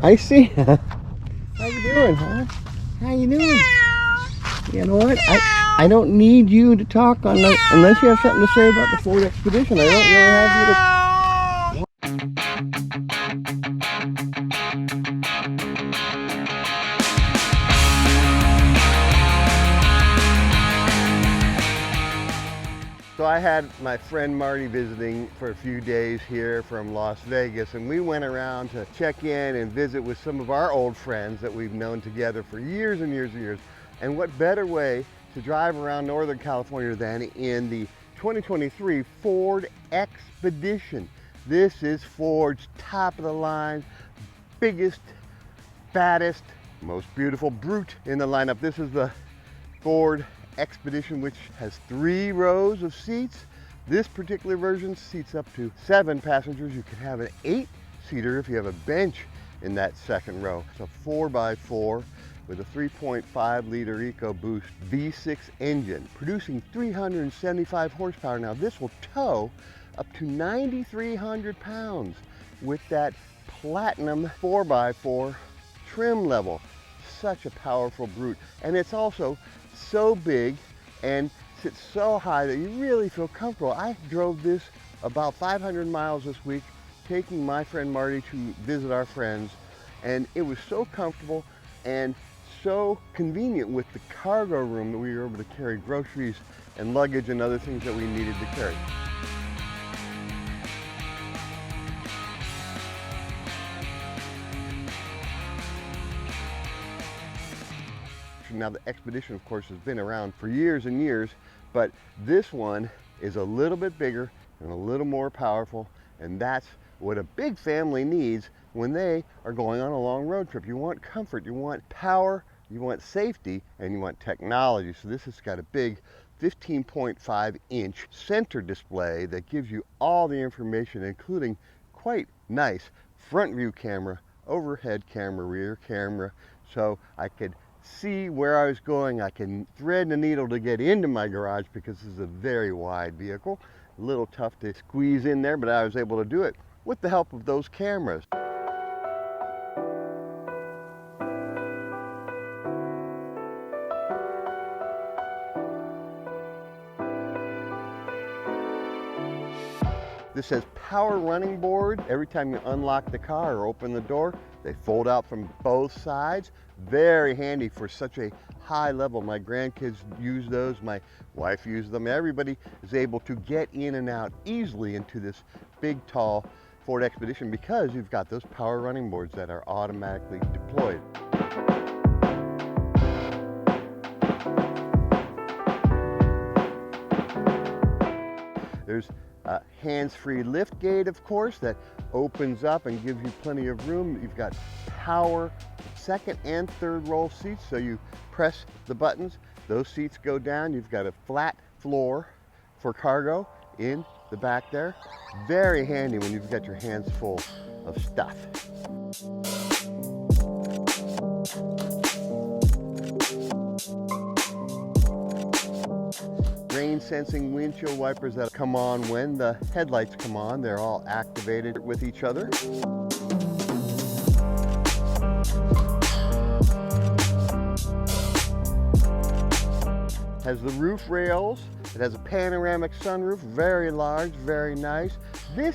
I see. How you doing, huh? How you doing? You know what? I don't need you to talk on the, unless you have something to say about the Ford Expedition. I don't really have you to. So I had my friend Marty visiting for a few days here from Las Vegas, and we went around to check in and visit with some of our old friends that we've known together for years and years and years. And what better way to drive around Northern California than in the 2023 Ford Expedition. This is Ford's top of the line, biggest, fattest, most beautiful brute in the lineup. This is the Ford Expedition, which has 3 rows of seats. This particular version seats up to 7 passengers. You can have an 8-seater if you have a bench in that second row. It's a 4x4 with a 3.5 liter EcoBoost V6 engine producing 375 horsepower. Now this will tow up to 9,300 pounds with that platinum 4x4 trim level. Such a powerful brute, and it's also so big and sits so high that you really feel comfortable. I drove this about 500 miles this week, taking my friend Marty to visit our friends, and it was so comfortable and so convenient with the cargo room that we were able to carry groceries and luggage and other things that we needed to carry. Now the Expedition, of course, has been around for years and years, but this one is a little bit bigger and a little more powerful, and that's what a big family needs when they are going on a long road trip. You want comfort, you want power, you want safety, and you want technology. So this has got a big 15.5-inch center display that gives you all the information, including quite nice front view camera, overhead camera, rear camera, so I could see where I was going. I can thread the needle to get into my garage because this is a very wide vehicle. A little tough to squeeze in there, but I was able to do it with the help of those cameras. This says power running board. Every time you unlock the car or open the door, they fold out from both sides. Very handy for such a high level. My grandkids use those, my wife used them. Everybody is able to get in and out easily into this big, tall Ford Expedition because you've got those power running boards that are automatically deployed. There's a hands-free lift gate, of course, that opens up and gives you plenty of room. You've got power second and third row seats, so you press the buttons, those seats go down. You've got a flat floor for cargo in the back there. Very handy when you've got your hands full of stuff. Rain sensing windshield wipers that come on when the headlights come on. They're all activated with each other. Has the roof rails. It has a panoramic sunroof, very large, very nice. This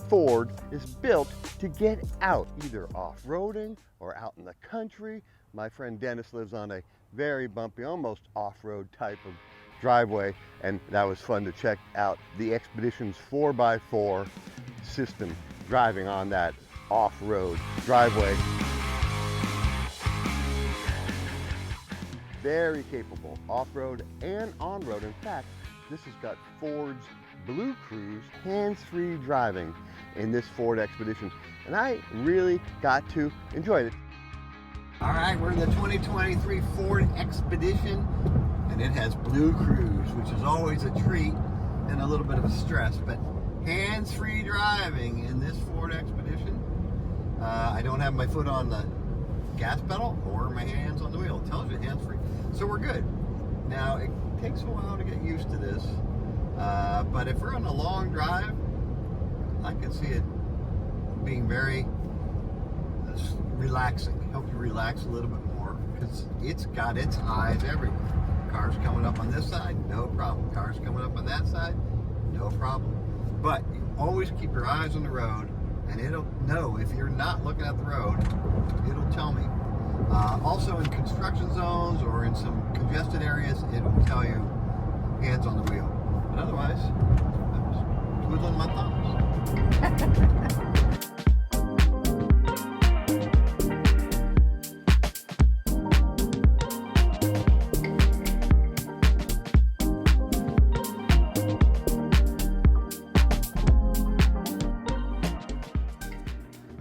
Ford is built to get out, either off-roading or out in the country. My friend Dennis lives on a very bumpy, almost off-road type of driveway, and that was fun to check out the Expedition's 4x4 system driving on that off-road driveway. Very capable off-road and on-road. In fact, this has got Ford's Blue Cruise hands-free driving in this Ford Expedition, and I really got to enjoy it. All right, we're in the 2023 Ford Expedition, and it has Blue Cruise, which is always a treat and a little bit of a stress, but hands-free driving in this Ford Expedition. I don't have my foot on the gas pedal or my hands on the wheel. It tells you hands-free, so we're good. Now, it takes a while to get used to this, but if we're on a long drive, I can see it being very it's relaxing. Help you relax a little bit more because it's got its eyes everywhere. Cars coming up on this side, no problem. Cars coming up on that side, no problem. But you always keep your eyes on the road, and it'll know if you're not looking at the road. It'll tell me. Also in construction zones or in some congested areas, it'll tell you hands on the wheel. But otherwise, I'm just twiddling my thumbs.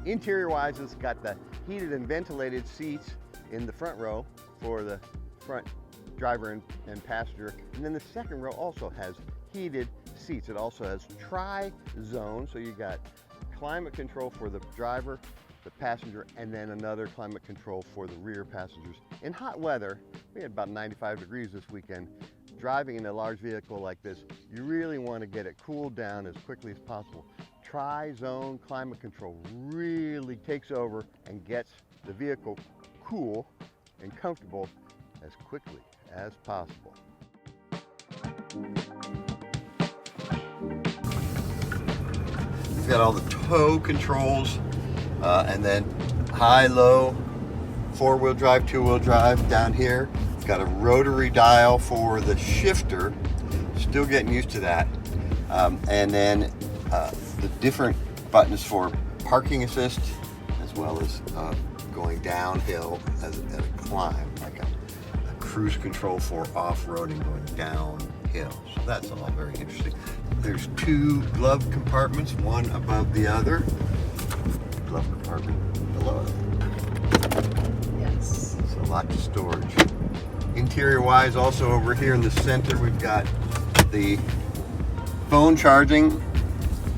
Interior wise, it's got the heated and ventilated seats in the front row for the front driver and passenger. And then the second row also has heated seats. It also has tri-zone, so you got climate control for the driver, the passenger, and then another climate control for the rear passengers. In hot weather, we had about 95 degrees this weekend. Driving in a large vehicle like this, you really want to get it cooled down as quickly as possible. Tri-zone climate control really takes over and gets the vehicle cool and comfortable as quickly as possible. We've got all the tow controls and then high, low, four-wheel drive, two-wheel drive down here. It's got a rotary dial for the shifter. Still getting used to that. And then the different buttons for parking assist as well as going downhill as a climb, like a cruise control for off-roading going downhill. So that's all very interesting. There's two glove compartments, one above the other. Glove compartment below it. Yes. So lots of storage. Interior wise, also over here in the center, we've got the phone charging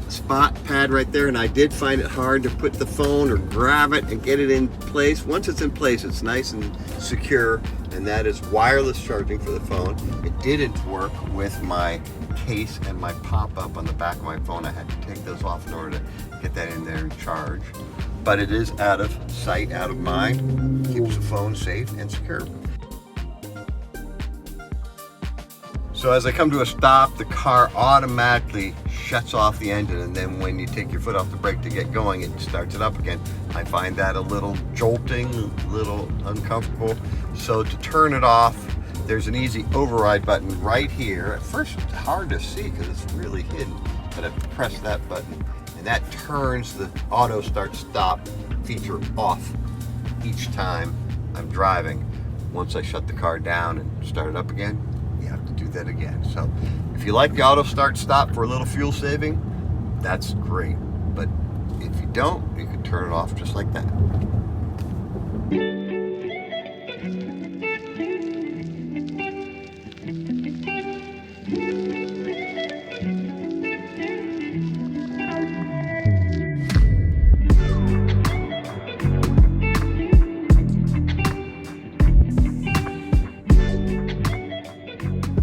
spot pad right there, and I did find it hard to put the phone or grab it and get it in place. Once it's in place, it's nice and secure, and that is wireless charging for the phone. It didn't work with my case and my pop-up on the back of my phone. I had to take those off in order to get that in there and charge. But it is out of sight, out of mind. Keeps the phone safe and secure. So as I come to a stop, the car automatically shuts off the engine, and then when you take your foot off the brake to get going, it starts it up again. I find that a little jolting, a little uncomfortable. So to turn it off, there's an easy override button right here. At first it's hard to see because it's really hidden, but I press that button and that turns the auto start stop feature off each time I'm driving. Once I shut the car down and start it up again, you have to do that again. So if you like the auto start stop for a little fuel saving, that's great. But if you don't, you can turn it off just like that.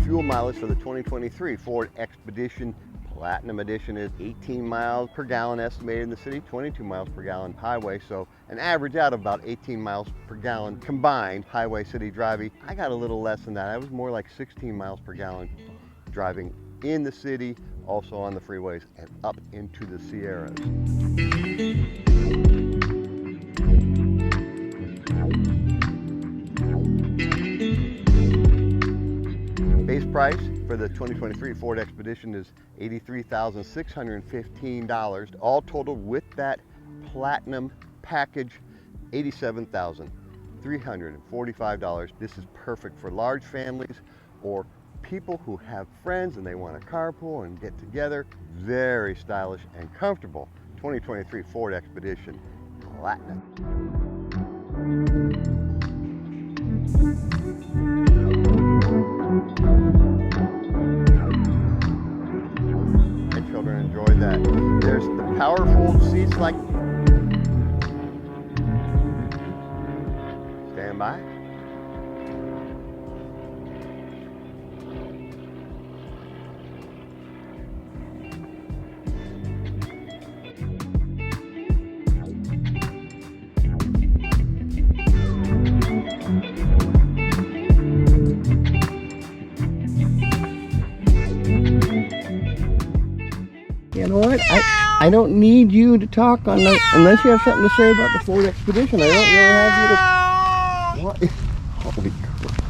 Fuel mileage for the 2023 Ford Expedition Platinum Edition is 18 miles per gallon estimated in the city, 22 miles per gallon highway, so an average out of about 18 miles per gallon combined highway city driving. I got a little less than that. I was more like 16 miles per gallon driving in the city, also on the freeways and up into the Sierras. Base price for the 2023 Ford Expedition is $83,615. All totaled with that Platinum package, $87,345. This is perfect for large families or people who have friends and they want to carpool and get together. Very stylish and comfortable 2023 Ford Expedition Platinum. Children enjoy that. There's the powerful seats like. Stand by. You know what? I don't need you to talk on the, unless you have something to say about the Ford Expedition. I don't really have you to... What? Holy crap.